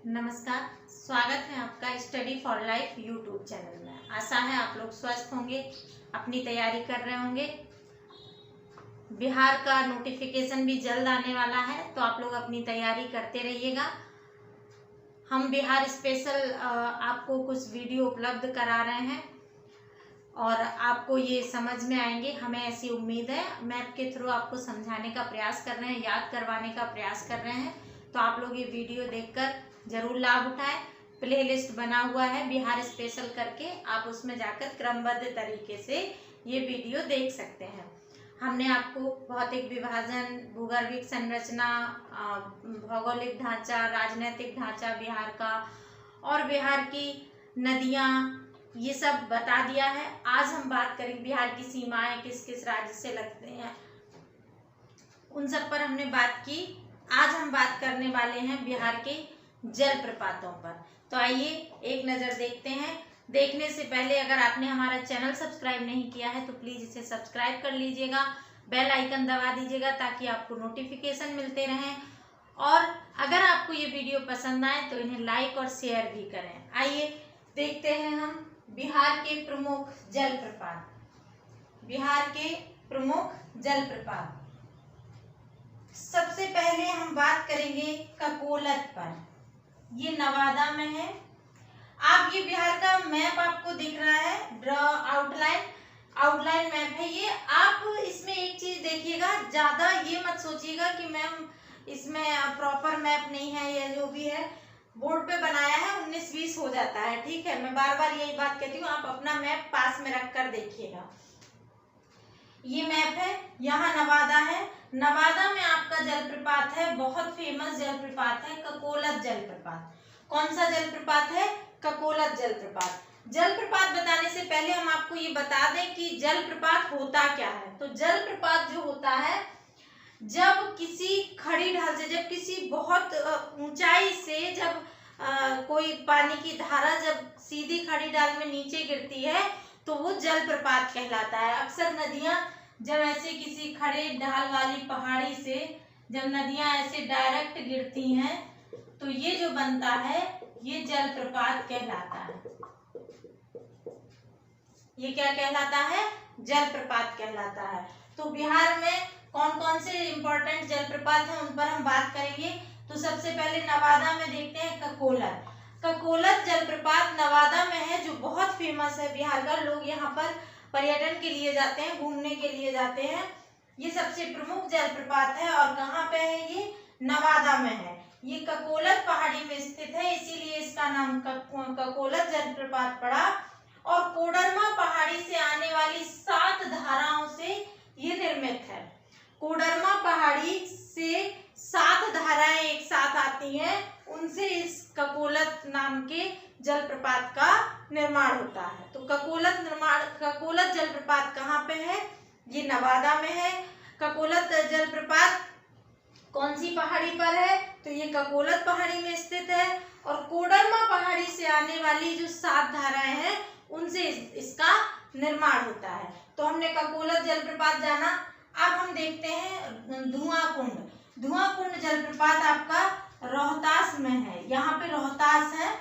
नमस्कार, स्वागत है आपका study for life YouTube channel में। आशा है आप लोग स्वस्थ होंगे, अपनी तैयारी कर रहे होंगे। बिहार का नोटिफिकेशन भी जल्द आने वाला है, तो आप लोग अपनी तैयारी करते रहिएगा। हम बिहार स्पेशल आपको कुछ वीडियो उपलब्ध करा रहे हैं और आपको ये समझ में आएंगे, हमें ऐसी उम्मीद है। मैप के थ्रू आपको समझाने का प्रयास कर रहे हैं, याद करवाने का प्रयास कर रहे हैं, तो आप लोग ये वीडियो देखकर जरूर लाभ उठाएं। प्लेलिस्ट बना हुआ है बिहार स्पेशल करके, आप उसमें जाकर क्रमबद्ध तरीके से ये वीडियो देख सकते हैं। हमने आपको भौतिक विभाजन, भूगर्भिक संरचना, भौगोलिक ढांचा, राजनीतिक ढांचा बिहार का और बिहार की नदियाँ, ये सब बता दिया है। आज हम बात करेंगे बिहार की सीमाएं किस किस राज्य से लगते हैं, उन सब पर हमने बात की। आज हम बात करने वाले हैं बिहार के जलप्रपातों पर। तो आइए एक नज़र देखते हैं। देखने से पहले अगर आपने हमारा चैनल सब्सक्राइब नहीं किया है तो प्लीज़ इसे सब्सक्राइब कर लीजिएगा, बेल आइकन दबा दीजिएगा ताकि आपको नोटिफिकेशन मिलते रहें। और अगर आपको ये वीडियो पसंद आए तो इन्हें लाइक और शेयर भी करें। आइए देखते हैं हम बिहार के प्रमुख जलप्रपात। बिहार के प्रमुख जलप्रपात, सबसे पहले हम बात करेंगे ककोलत पर। ये नवादा में है। आप ये बिहार का मैप आपको दिख रहा है, ड्रॉ आउटलाइन मैप है ये। आप इसमें एक चीज देखिएगा, ज्यादा ये मत सोचिएगा कि मैम इसमें प्रॉपर मैप नहीं है, या जो भी है बोर्ड पे बनाया है 19-20 हो जाता है, ठीक है। मैं बार बार यही बात कहती हूँ, आप अपना मैप पास में रख कर देखिएगा। ये मैप है, यहाँ नवादा है। नवादा में आपका जलप्रपात है, बहुत फेमस जलप्रपात है ककोलत जलप्रपात। कौन सा जलप्रपात है? ककोलत जलप्रपात। जलप्रपात बताने से पहले हम आपको ये बता दें कि जलप्रपात होता क्या है। तो जलप्रपात जो होता है, जब किसी खड़ी ढाल से, जब किसी बहुत ऊंचाई से जब कोई पानी की धारा जब सीधी खड़ी ढाल में नीचे गिरती है तो वो जलप्रपात कहलाता है। अक्सर नदियां जब ऐसे किसी खड़े ढाल वाली पहाड़ी से जब नदियां ऐसे डायरेक्ट गिरती हैं तो ये जो बनता है ये जलप्रपात कहलाता है। ये क्या कहलाता है? जलप्रपात कहलाता है। तो बिहार में कौन कौन से इंपॉर्टेंट जलप्रपात हैं उन पर हम बात करेंगे। तो सबसे पहले नवादा में देखते हैं ककोलत। ककोलत जलप्रपात नवादा में है, जो बहुत फेमस है बिहार का। लोग यहाँ पर पर्यटन के लिए जाते हैं, घूमने के लिए जाते हैं। ये सबसे प्रमुख जलप्रपात है और कहाँ पे है? ये नवादा में है। ये ककोलत पहाड़ी में स्थित है, इसीलिए इसका नाम ककोलत जलप्रपात पड़ा। और कोडरमा पहाड़ी से आने वाली 7 धाराओं से ये निर्मित है। कोडरमा पहाड़ी से 7 धाराएं एक साथ आती हैं, उनसे इस ककोलत नाम के जलप्रपात का निर्माण होता है। तो ककोलत जलप्रपात कहाँ पे है? ये नवादा में है। ककोलत जलप्रपात कौन सी पहाड़ी पर है? तो ये ककोलत पहाड़ी में स्थित है। और कोडरमा पहाड़ी से आने वाली जो 7 धाराएं हैं उनसे इसका निर्माण होता है। तो हमने ककोलत जलप्रपात जाना। अब हम देखते हैं धुआं कुंड। धुआं कुंड जलप्रपात आपका रोहतास में है। यहाँ पे रोहतास है।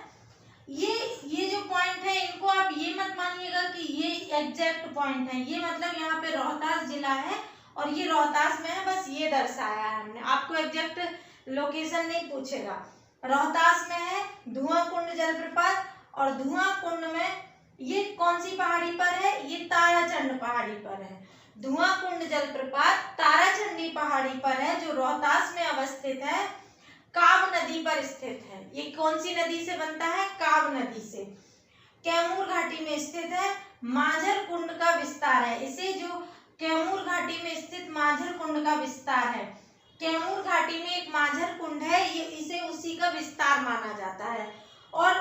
ये जो पॉइंट है, इनको आप ये मत मानिएगा कि ये एग्जैक्ट पॉइंट है। ये मतलब यहाँ पे रोहतास जिला है और ये रोहतास में है, बस ये दर्शाया है हमने। आपको एग्जैक्ट लोकेशन नहीं पूछेगा। रोहतास में है धुआं कुंड जलप्रपात। और धुआं कुंड में ये कौन सी पहाड़ी पर है? ये ताराचंड पहाड़ी पर है। धुआं कुंड जलप्रपात ताराचंडी पहाड़ी पर है, जो रोहतास में अवस्थित है, काब नदी पर स्थित है। ये कौन सी नदी से बनता है? काब नदी से। कैमूर घाटी में स्थित है। माझर कुंड का विस्तार है। इसे जो कैमूर घाटी में स्थित माझर कुंड का विस्तार है, कैमूर घाटी में एक माझर कुंड है, ये इसे उसी का विस्तार माना जाता है। और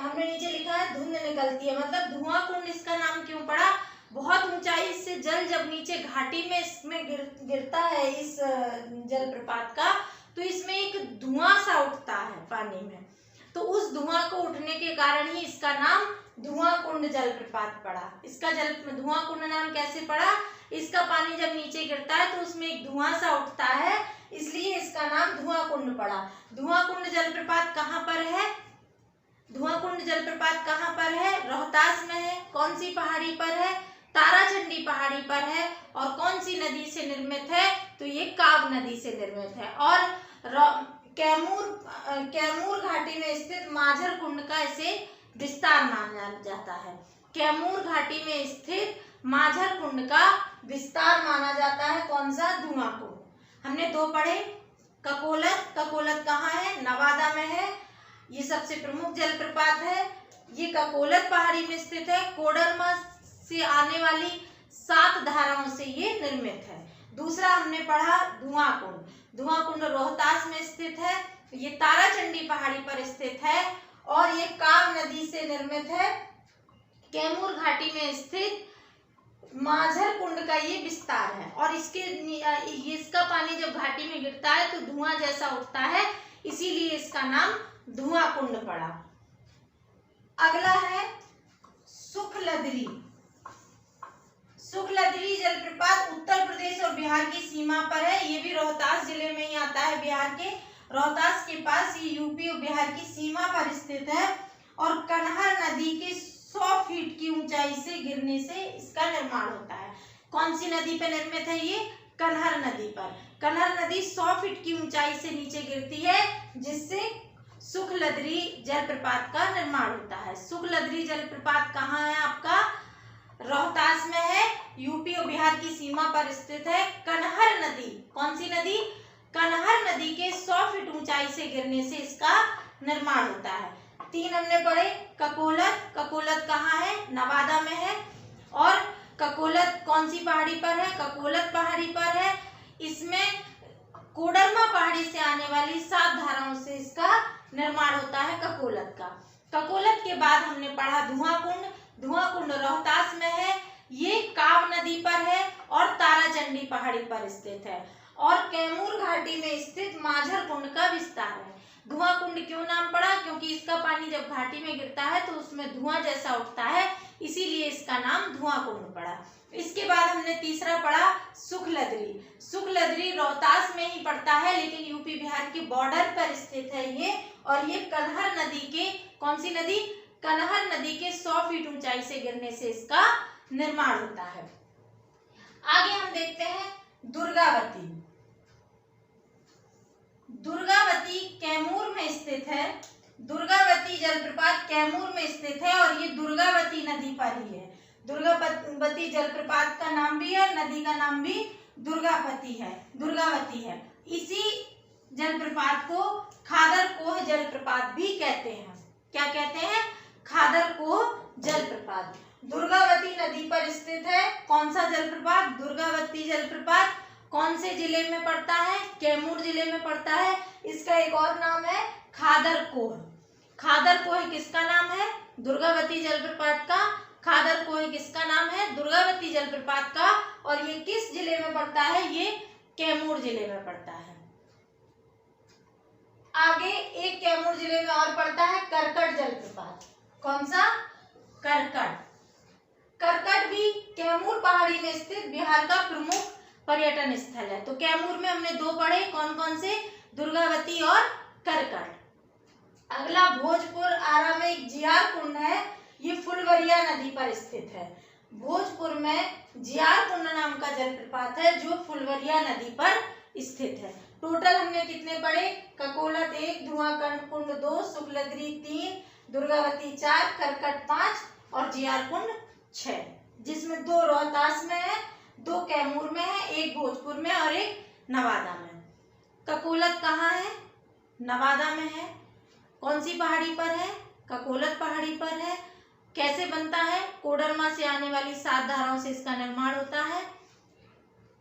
हमने नीचे लिखा है धुंध निकलती है, मतलब धुआं कुंड इसका नाम क्यों पड़ा? बहुत ऊंचाई से जल जब नीचे घाटी में इसमें गिरता है इस जलप्रपात का, तो इसमें एक धुआं सा उठता है पानी में। तो उस धुआं को उठने के कारण ही इसका नाम धुआं कुंड जलप्रपात पड़ा। इसका धुआं कुंड नाम कैसे पड़ा? इसका पानी जब नीचे गिरता है तो उसमें एक धुआं सा उठता है, इसलिए इसका नाम धुआं कुंड पड़ा। धुआं कुंड जलप्रपात कहाँ पर है? धुआं कुंड जलप्रपात कहाँ पर है? रोहतास में है। कौन सी पहाड़ी पर है? ताराचंडी पहाड़ी पर है। और कौन सी नदी से निर्मित है? तो ये काव नदी से निर्मित है। और कैमूर घाटी में स्थित माझर कुंड का इसे विस्तार माना जाता है। कैमूर घाटी में स्थित माझर कुंड का विस्तार माना जाता है। कौन सा? धुआं कुंड। हमने दो पढ़े। ककोलत, ककोलत कहाँ है? नवादा में है। ये सबसे प्रमुख जलप्रपात है। ये ककोलत पहाड़ी में स्थित है। कोडरमा से आने वाली 7 धाराओं से ये निर्मित है। दूसरा हमने पढ़ा धुआं कुंड। धुआं कुंड रोहतास में स्थित है। ये ताराचंडी पहाड़ी पर स्थित है और ये काव नदी से निर्मित है। कैमूर घाटी में स्थित माझर कुंड का ये विस्तार है और इसका पानी जब घाटी में गिरता है तो धुआं जैसा उठता है, इसीलिए इसका नाम धुआं कुंड पड़ा। अगला है सुखलदरी। सुखलदरी जलप्रपात उत्तर प्रदेश और बिहार की सीमा पर है। ये भी रोहतास जिले में ही आता है। बिहार के रोहतास के पास ये यूपी और बिहार की सीमा पर स्थित है और कन्हर नदी के 100 फीट की ऊंचाई से गिरने से इसका निर्माण होता है। कौन सी नदी पर निर्मित है ये? कन्हर नदी पर। कन्हर नदी 100 फीट की ऊंचाई से नीचे गिरती है, जिससे सुखलदरी जलप्रपात का निर्माण होता है। सुखलदरी जलप्रपात कहाँ है आपका? रोहतास में है। यूपी और बिहार की सीमा पर स्थित है। कन्हर नदी, कौन सी नदी? कन्हर नदी के 100 फीट ऊंचाई से गिरने से इसका निर्माण होता है। 3 हमने पढ़े। ककोलत, ककोलत कहाँ है? नवादा में है। और ककोलत कौन सी पहाड़ी पर है? ककोलत पहाड़ी पर है। इसमें कोडरमा पहाड़ी से आने वाली 7 धाराओं से इसका निर्माण होता है ककोलत का। ककोलत के बाद हमने पढ़ा धुआं कुंड। धुआं कुंड रोहतास में है। ये काव नदी पर है और ताराचंडी पहाड़ी पर स्थित है और कैमूर घाटी में स्थित माझर कुंड का विस्तार है। धुआं कुंड क्यों नाम पड़ा? क्योंकि इसका पानी जब घाटी में गिरता है तो उसमें धुआं जैसा उठता है, इसीलिए इसका नाम धुआं कुंड पड़ा। इसके बाद हमने तीसरा पढ़ा सुखलदरी। सुखलदरी रोहतास में ही पड़ता है, लेकिन यूपी बिहार के बॉर्डर पर स्थित है ये। और ये कन्हर नदी के, कौन सी नदी? कन्हर नदी के 100 फीट ऊंचाई से गिरने से इसका निर्माण होता है। आगे हम देखते हैं दुर्गावती। दुर्गावती कैमूर में स्थित है। दुर्गावती जलप्रपात कैमूर में स्थित है और ये दुर्गावती नदी पर ही है। दुर्गावती जलप्रपात का नाम भी है, नदी का नाम भी दुर्गावती है। इसी जलप्रपात को खादरकोह जलप्रपात भी कहते हैं। क्या कहते हैं? खादरकोह जलप्रपात। दुर्गावती नदी पर स्थित है। कौन सा जलप्रपात? दुर्गावती जलप्रपात। कौन से जिले में पड़ता है? कैमूर जिले में पड़ता है। इसका एक और नाम है खादरकोह। खादरकोह किसका नाम है? दुर्गावती जलप्रपात का। खादरकोह किसका नाम है? दुर्गावती जलप्रपात का। और ये किस जिले में पड़ता है? ये कैमूर जिले में पड़ता है। आगे एक कैमूर जिले में और पड़ता है करकट जलप्रपात। कौन सा? करकट। करकट भी कैमूर पहाड़ी में स्थित बिहार का प्रमुख पर्यटन स्थल है। तो कैमूर में हमने 2 पढ़े। कौन कौन से? दुर्गावती और करकट। अगला भोजपुर आरा में एक जियार कुंड है। ये फुलवरिया नदी पर स्थित है। भोजपुर में जियार कुंड नाम का जलप्रपात है जो फुलवरिया नदी पर स्थित है। टोटल हमने कितने पढ़े? ककोलत 1, धुआं कुंड 2, सुखलदरी 3, दुर्गावती 4, करकट 5 और जियार कुंड 6, जिसमें 2 रोहतास में है, 2 कैमूर में है, 1 भोजपुर में और 1 नवादा में। ककोलत कहाँ है? नवादा में है। कौन सी पहाड़ी पर है? ककोलत पहाड़ी पर है। कैसे बनता है? कोडरमा से आने वाली 7 धाराओं से इसका निर्माण होता है।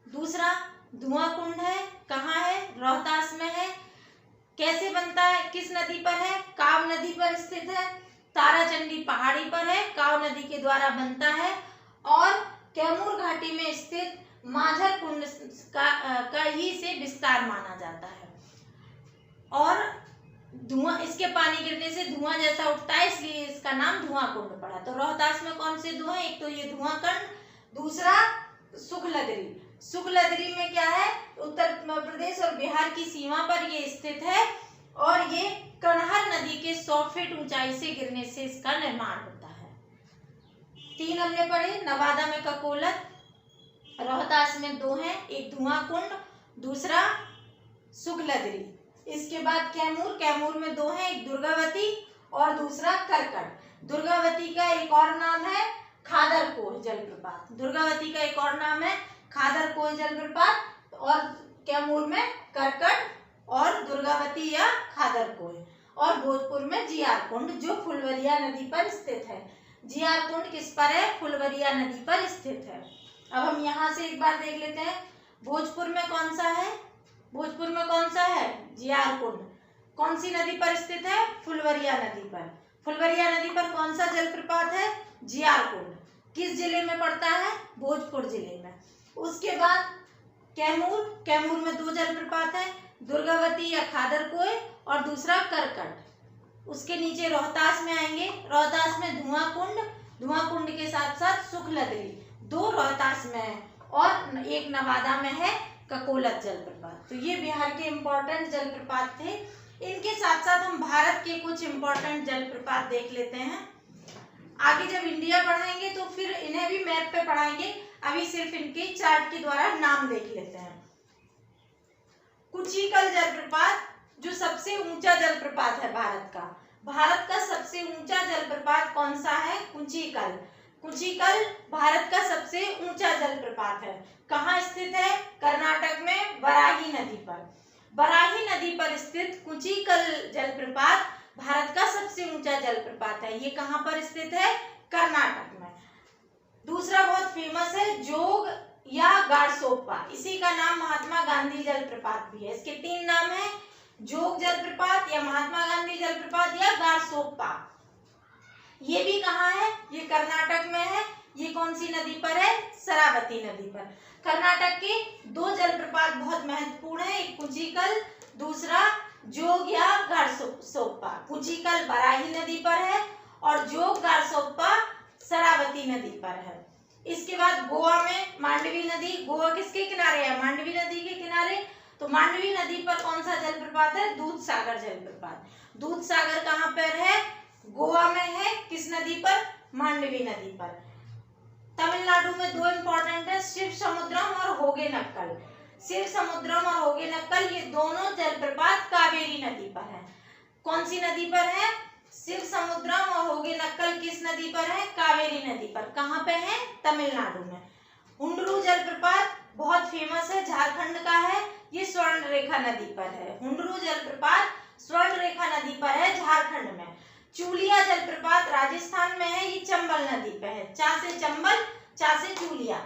दूसरा धुआं कुंड है। कहाँ है? रोहतास में है। कैसे बनता है? किस नदी पर है? काव नदी पर स्थित है। ताराचंडी पहाड़ी पर है, काव नदी के द्वारा बनता है। और कैमूर घाटी में स्थित माझर कुंड का ही से विस्तार माना जाता है। और धुआं, इसके पानी गिरने से धुआं जैसा उठता है, इसलिए इसका नाम धुआं कुंड पड़ा। तो रोहतास में कौन से धुआं? एक तो ये धुआं कुंड, दूसरा सुखलदरी। शुक्लद्री में क्या है, उत्तर प्रदेश और बिहार की सीमा पर ये स्थित है और ये कनहर नदी के 100 फीट ऊंचाई से गिरने से इसका निर्माण होता है। 3 हमने पढ़े, नवादा में ककोलत, रोहतास में 2 हैं, एक धुआं कुंड, दूसरा शुक्लद्री। इसके बाद कैमूर में 2 हैं, एक दुर्गावती और दूसरा करकट। दुर्गावती का एक और नाम है खादरकोह जलप्रपात, दुर्गावती का एक और नाम है खादरकोह जलप्रपात, और कैमूर में करकट और दुर्गावती या खादरकोह, और भोजपुर में जियार कुंड जो फुलवरिया नदी पर स्थित है। जियार कुंड किस पर है, फुलवरिया नदी पर स्थित है। अब हम यहाँ से एक बार देख लेते हैं, भोजपुर में कौन सा है, भोजपुर में कौन सा है, जियार कुंड। कौन सी नदी पर स्थित है, फुलवरिया नदी पर। फुलवरिया नदी पर कौन सा जलप्रपात है, जियार कुंड। किस जिले में पड़ता है, भोजपुर जिले में। उसके बाद कैमूर में 2 जलप्रपात है, दुर्गावती या खादरकोह और दूसरा करकट। उसके नीचे रोहतास में आएंगे, रोहतास में धुआं कुंड के साथ साथ शुक्लद्री, 2 रोहतास में है और एक नवादा में है ककोलत जलप्रपात। तो ये बिहार के इम्पोर्टेंट जलप्रपात थे। इनके साथ साथ हम भारत के कुछ इम्पोर्टेंट जलप्रपात देख लेते हैं। आगे जब इंडिया पढ़ाएंगे तो फिर इन्हें भी मैप पे पढ़ाएंगे, अभी सिर्फ इनके चार्ट के द्वारा नाम देख लेते हैं। कुचिकल जलप्रपात जो सबसे ऊंचा जलप्रपात है भारत का सबसे ऊंचा जलप्रपात कौन सा है, कुचिकल भारत का सबसे ऊंचा जलप्रपात है। कहाँ स्थित है, कर्नाटक में बराही नदी पर। बराही नदी पर स्थित कुचिकल जलप्रपात भारत का सबसे ऊंचा जलप्रपात है। ये कहाँ पर स्थित है, कर्नाटक में। दूसरा बहुत फेमस है जोग या गारसोप्पा, इसी का नाम महात्मा गांधी जलप्रपात भी है। इसके 3 नाम है, जोग जलप्रपात या महात्मा गांधी जलप्रपात या गारसोप्पा। ये भी कहाँ है, ये कर्नाटक में है। ये कौन सी नदी पर है, शरावती नदी पर। कर्नाटक के 2 जलप्रपात बहुत महत्वपूर्ण है, एक कुचिकल, दूसरा जोग या गारसोप्पा। कुचिकल बराही नदी पर है और जोग गारसोप्पा शरावती नदी पर है। इसके बाद गोवा में मांडवी नदी, गोवा किसके किनारे है, मांडवी नदी के किनारे। तो मांडवी नदी पर कौन सा जलप्रपात है, दूधसागर जलप्रपात। दूधसागर कहाँ पर है, गोवा में है। किस नदी पर, मांडवी नदी पर। तमिलनाडु में 2 इंपॉर्टेंट है, शिव समुद्रम और होगेनक्कल। शिव समुद्रम और होगेनक्कल ये दोनों जलप्रपात कावेरी नदी पर है। कौन सी नदी पर है, शिव समुद्रम और होगेनक्कल किस नदी पर है, कावेरी नदी पर। कहाँ पे है, तमिलनाडु में। हुंडरू जलप्रपात बहुत फेमस है, झारखंड का है, ये स्वर्णरेखा नदी पर है। हुंडरू जलप्रपात स्वर्णरेखा नदी पर है, झारखंड में। चूलिया जलप्रपात राजस्थान में है, ये चंबल नदी पे है। चा से चंबल, चा से चूलिया।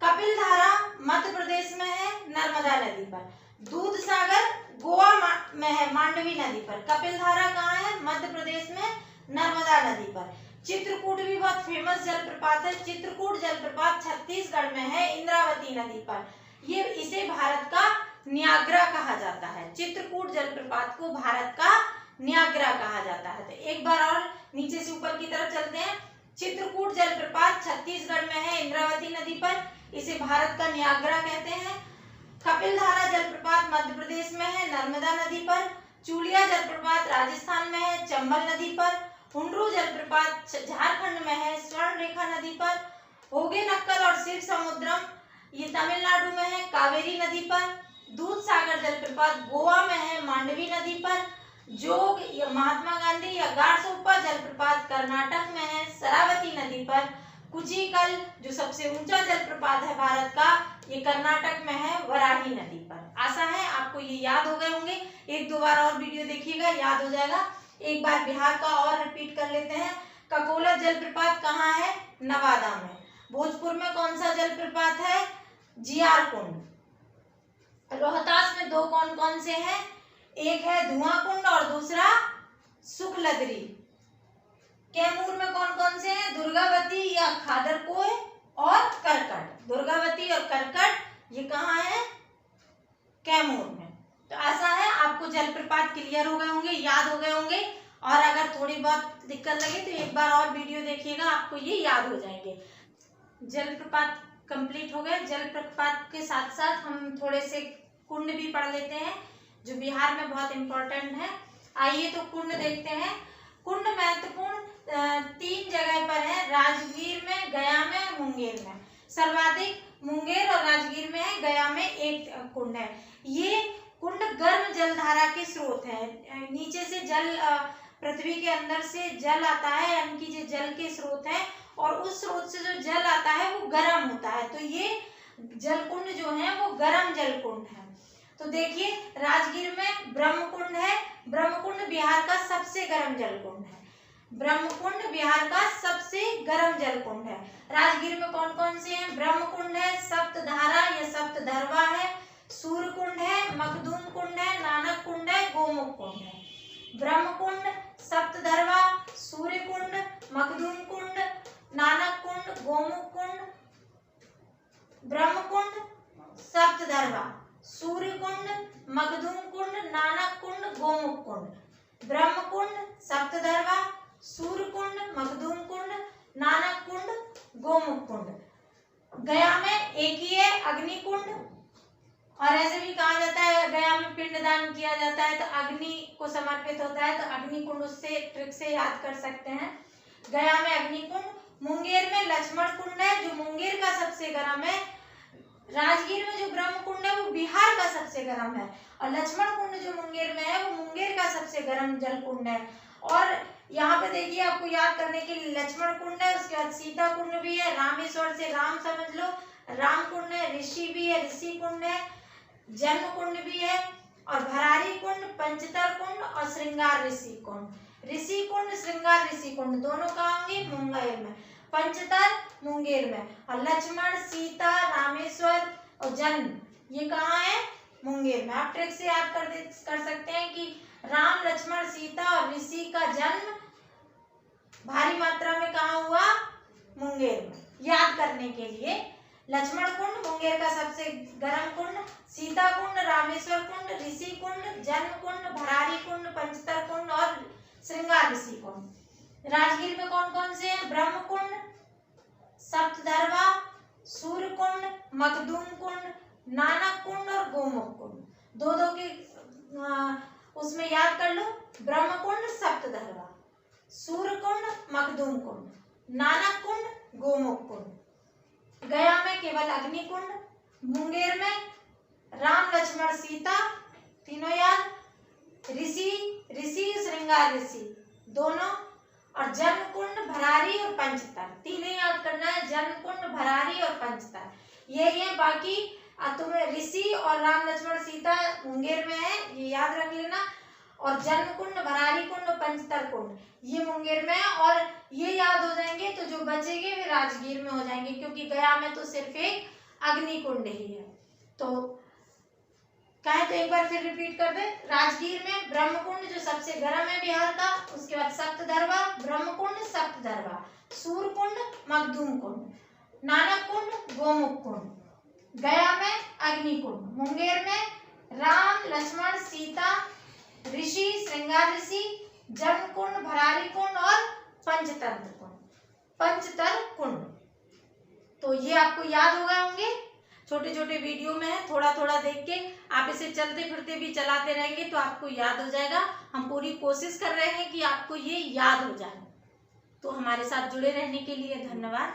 कपिलधारा मध्य प्रदेश में है, नर्मदा नदी पर। दूधसागर गोवा में है, मांडवी नदी पर। कपिलधारा कहाँ है, मध्य प्रदेश में, नर्मदा नदी पर। चित्रकूट भी बहुत फेमस जलप्रपात है। चित्रकूट जलप्रपात छत्तीसगढ़ में है, इंद्रावती नदी पर। ये इसे भारत का न्याग्रा कहा जाता है। चित्रकूट जलप्रपात को भारत का न्याग्रा कहा जाता है। तो एक बार और नीचे से ऊपर की तरफ चलते हैं। चित्रकूट जलप्रपात छत्तीसगढ़ में है, इंद्रावती नदी पर, इसे भारत का न्याग्रा कहते हैं। कपिलधारा जलप्रपात मध्य प्रदेश में है, नर्मदा नदी पर। चूलिया जलप्रपात राजस्थान में है, चंबल नदी पर। हुंडरू जलप्रपात झारखंड में है, स्वर्णरेखा नदी पर। होगेनक्कल और शिव समुद्रम ये तमिलनाडु में है, कावेरी नदी पर। दूधसागर जलप्रपात गोवा में है, मांडवी नदी पर। जोग या महात्मा गांधी या गारसोप्पा जलप्रपात कर्नाटक में है, शरावती नदी पर। कुचिकल जो सबसे ऊंचा जलप्रपात है भारत का, ये कर्नाटक में है, वराही नदी पर। आशा है आपको ये याद हो गए होंगे। 1-2 बार और वीडियो देखिएगा, याद हो जाएगा। एक बार बिहार का और रिपीट कर लेते हैं। ककोलत जलप्रपात कहाँ है, नवादा में। भोजपुर में कौन सा जलप्रपात है, जियार कुंड। रोहतास में 2 कौन कौन से हैं, एक है धुआं कुंड और दूसरा शुक्लद्री। कैमूर में कौन कौन से हैं, दुर्गावती या खादरकोह और करकट। दुर्गावती और करकट ये कहाँ है, कैमूर में। तो आशा है आपको जलप्रपात क्लियर हो गए होंगे, याद हो गए होंगे। और अगर थोड़ी बहुत दिक्कत लगे तो एक बार और वीडियो देखिएगा, आपको ये याद हो जाएंगे। जलप्रपात कंप्लीट हो गए। जलप्रपात के साथ साथ हम थोड़े से कुंड भी पढ़ लेते हैं जो बिहार में बहुत इम्पोर्टेंट है। आइए तो कुंड देखते हैं। कुंड महत्वपूर्ण 3 जगह पर है, राजगीर में, गया में और मुंगेर में। सर्वाधिक मुंगेर और राजगीर में है, गया में 1 कुंड है। ये कुंड गर्म जलधारा के स्रोत है। नीचे से जल, पृथ्वी के अंदर से जल आता है, यानी कि जो जल के स्रोत है, और उस स्रोत से जो जल आता है वो गर्म होता है। तो ये जल कुंड जो है वो गर्म जल कुंड है। तो देखिए राजगीर में ब्रह्मकुंड है। ब्रह्मकुंड बिहार का सबसे गर्म जल कुंड है। ब्रह्मकुंड बिहार का सबसे गर्म जल कुंड है। राजगीर में कौन कौन से हैं? ब्रह्मकुंड है, सप्तधारा या सप्तधरवा है, सूर्यकुंड है, मखदूम कुंड है, नानक कुंड है, गोमुख कुंड है। ब्रह्मकुंड, सप्तधरवा, सूर्यकुंड, मखदूम कुंड, नानक कुंड, गोमुख कुंड। ब्रह्मकुंड, सप्तधरवा, सूर्यकुंड, मखदूम कुंड, नानक कुंड, गोमुख कुंड। ब्रह्मकुंड, सप्तधरवा, सूर्यकुंड, मखदूम कुंड, नानक कुंड, गोमुख कुंड। गया में एक ही है, अग्निकुंड। और ऐसे भी कहा जाता है गया में पिंडदान किया जाता है तो अग्नि को समर्पित होता है, तो अग्निकुंड उससे ट्रिक से याद कर सकते हैं। गया में अग्निकुंड। मुंगेर में लक्ष्मण कुंड है जो मुंगेर का सबसे गर्म है। राजगीर में जो ब्रह्म कुंड है वो बिहार का सबसे गर्म है, और लक्ष्मण कुंड जो मुंगेर में है वो मुंगेर का सबसे गर्म जल कुंड है। और यहाँ पे देखिए आपको याद करने के लिए लक्ष्मण कुंड है, उसके बाद सीता कुंड भी है, रामेश्वर से राम समझ लो, राम कुंड है, ऋषि भी है, ऋषि कुंड है, जन्म कुंड भी है, और भरारी कुंड, पंचतर कुंड और श्रृंगार ऋषि कुंड। ऋषि कुंड, श्रृंगार ऋषि कुंड दोनों कहाँ होंगे? मुंगेर में। पंचतर मुंगेर में, और लक्ष्मण, सीता, रामेश्वर और जन्म ये कहाँ है? मुंगेर में। आप ट्रिक से याद कर सकते हैं कि राम, लक्ष्मण, सीता और ऋषि का जन्म भारी मात्रा में कहाँ हुआ? मुंगेर में। याद करने के लिए लक्ष्मण कुंड मुंगेर का सबसे गर्म कुंड, सीता कुंड, रामेश्वर कुंड, ऋषि कुंड, जन्म कुंड, भरारी कुंड, पंचतर कुंड और श्रृंगार ऋषि कुंड। राजगीर में कौन कौन से हैं? ब्रह्म कुंड, सप्तधरवा, सूर्य कुंड, मखदूम कुंड, नानक कुंड और गोमुख कुंड। दो दो के उसमें याद कर लो। ब्रह्म कुंड, सप्तधरवा, सूर्य कुंड, मखदूम कुंड, नानक कुंड, गोमुख कुंड। गया में केवल अग्निकुंड। मुंगेर में राम, लक्ष्मण, सीता तीनों याद, ऋषि श्रृंगार ऋषि दोनों, और जन्म कुंड, भरारी और पंचतर तीनों याद करना है। जन्म कुंड, भरारी और पंचतर यही है। बाकी तुम्हें ऋषि और राम, लक्ष्मण, सीता मुंगेर में है, ये याद रख लेना। और जन्म कुंड, भरारी कुंड और पंचतर कुंड ये मुंगेर में है, और ये याद हो जाएंगे तो जो बचेंगे वे राजगीर में हो जाएंगे, क्योंकि गया में तो सिर्फ एक अग्निकुंड ही है। तो कहे तो एक बार फिर रिपीट कर दे। राजगीर में ब्रह्मकुंड जो सबसे गर्म है बिहार का, उसके बाद सप्तधरवा, ब्रह्मकुंड, सप्तधरवा, सूर्यकुंड, मखदूम कुंड, नानक कुंड, गोमुख कुंड। गया में अग्निकुंड। मुंगेर में राम, लक्ष्मण, सीता, ऋषि, श्रृंगार ऋषि, जन्म कुंड, भरारी कुंड और पंचतर कुंड। तो ये आपको याद हो गए होंगे। छोटे छोटे वीडियो में है, थोड़ा थोड़ा देख के आप इसे चलते फिरते भी चलाते रहेंगे तो आपको याद हो जाएगा। हम पूरी कोशिश कर रहे हैं कि आपको ये याद हो जाए। तो हमारे साथ जुड़े रहने के लिए धन्यवाद।